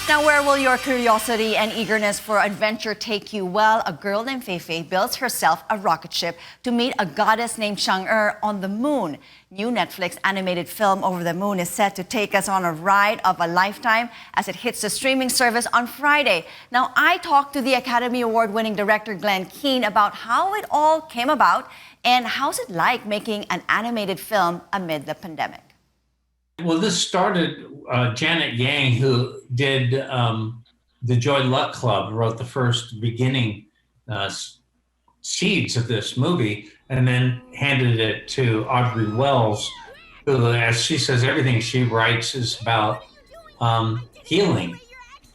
Now, where will your curiosity and eagerness for adventure take you? Well, a girl named Fei-fei builds herself a rocket ship to meet a goddess named Chang'e on the moon. New Netflix animated film Over the Moon is set to take us on a ride of a lifetime as it hits the streaming service on Friday. Now, I talked to the Academy Award-winning director Glen Keane about how it all came about and how's it like making an animated film amid the pandemic. Well, this started, Janet Yang, who did the Joy Luck Club, wrote the first beginning seeds of this movie, and then handed it to Audrey Wells, who, as she says, everything she writes is about healing.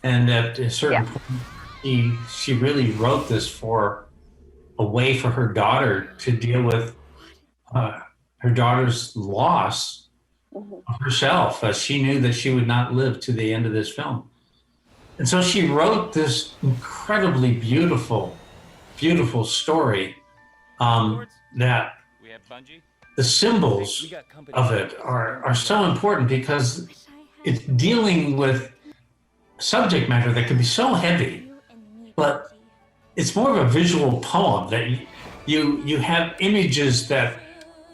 And at a certain point, she really wrote this for a way for her daughter to deal with her daughter's loss of herself, as she knew that she would not live to the end of this film. And so she wrote this incredibly beautiful, beautiful story that the symbols of it are so important because it's dealing with subject matter that can be so heavy, but it's more of a visual poem that you have images that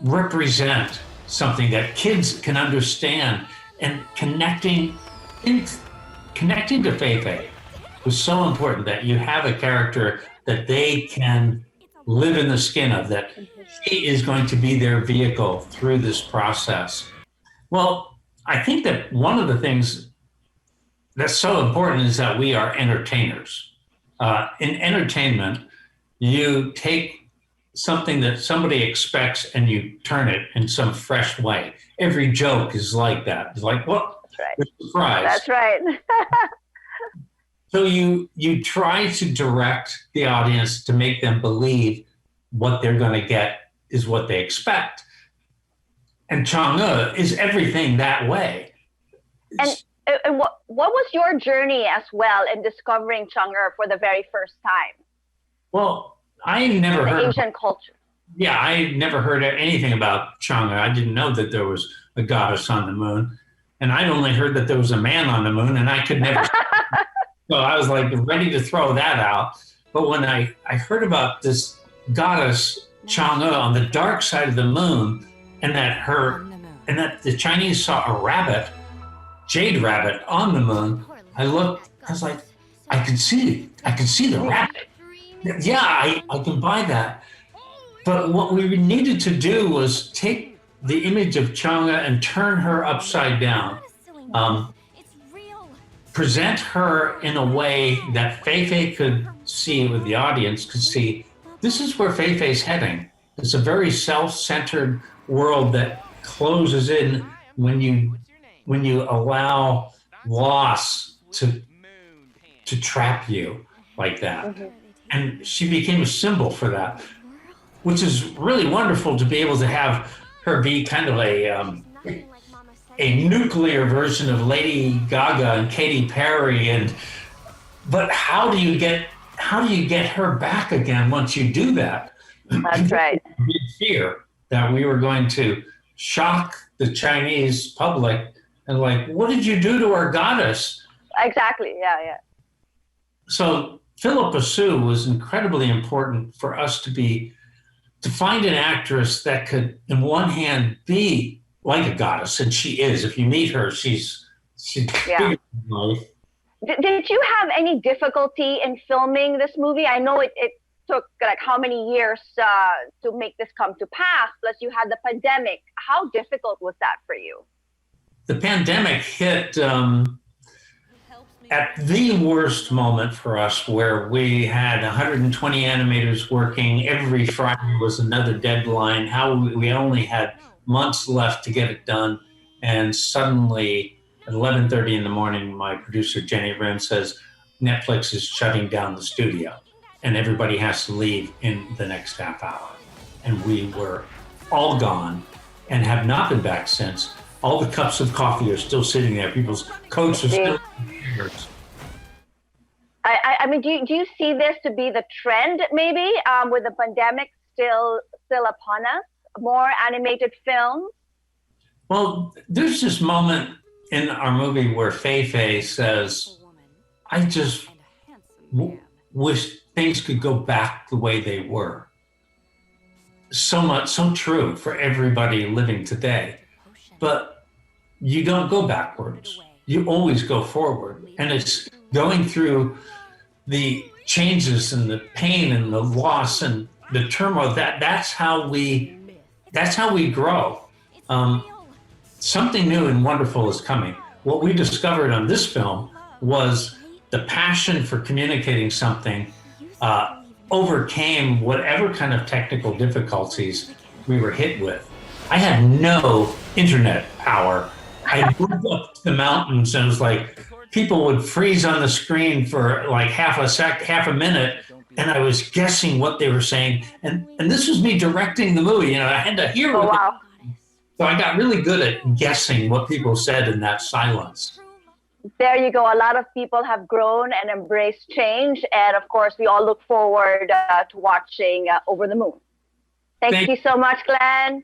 represent something that kids can understand, and connecting to Fei-fei was so important, that you have a character that they can live in the skin of, that she is going to be their vehicle through this process. Well, I think that one of the things that's so important is that we are entertainers. In entertainment, you take something that somebody expects and you turn it in some fresh way. Every joke is like that. It's like, what? That's right. Surprise. That's right. So you try to direct the audience to make them believe what they're going to get is what they expect. And Chang'e is everything that way. And what was your journey as well in discovering Chang'e for the very first time? Well, I never heard Asian culture. Yeah, I never heard anything about Chang'e. I didn't know that there was a goddess on the moon, and I'd only heard that there was a man on the moon, and I could never. So I was like ready to throw that out. But when I heard about this goddess Chang'e on the dark side of the moon, and that the Chinese saw a rabbit, jade rabbit, on the moon, I was like, I can see the rabbit. Yeah, I can buy that. But what we needed to do was take the image of Chang'e and turn her upside down. Present her in a way that Fei-fei could see, with the audience could see, this is where Fei-fei's heading. It's a very self-centered world that closes in when you allow loss to trap you like that. Mm-hmm. And she became a symbol for that, which is really wonderful to be able to have her be kind of a nuclear version of Lady Gaga and Katy Perry. But how do you get her back again once you do that? That's right. Fear that we were going to shock the Chinese public and like, what did you do to our goddess? Exactly. Yeah. So Philippa Sue was incredibly important for us to find an actress that could, in one hand, be like a goddess, and she is. If you meet her, she's bigger than life. Did you have any difficulty in filming this movie? I know it took like how many years to make this come to pass, plus you had the pandemic. How difficult was that for you? The pandemic hit at the worst moment for us, where we had 120 animators working. Every Friday was another deadline. We only had months left to get it done. And suddenly at 11:30 in the morning, my producer, Jenny Rim, says, Netflix is shutting down the studio and everybody has to leave in the next half hour. And we were all gone and have not been back since. All the cups of coffee are still sitting there. People's coats are still I mean, do you see this to be the trend, maybe, with the pandemic still upon us? More animated films? Well, there's this moment in our movie where Fei-fei says, I just wish things could go back the way they were. So much, so true for everybody living today. But you don't go backwards. You always go forward. And it's going through the changes and the pain and the loss and the turmoil. That's how we grow. Something new and wonderful is coming. What we discovered on this film was the passion for communicating something overcame whatever kind of technical difficulties we were hit with. I had no internet power. I moved up to the mountains and it was like people would freeze on the screen for like half a minute, and I was guessing what they were saying. And this was me directing the movie. You know, I had to hear what wow. so I got really good at guessing what people said in that silence. There you go. A lot of people have grown and embraced change. And of course, we all look forward to watching Over the Moon. Thank you so much, Glenn.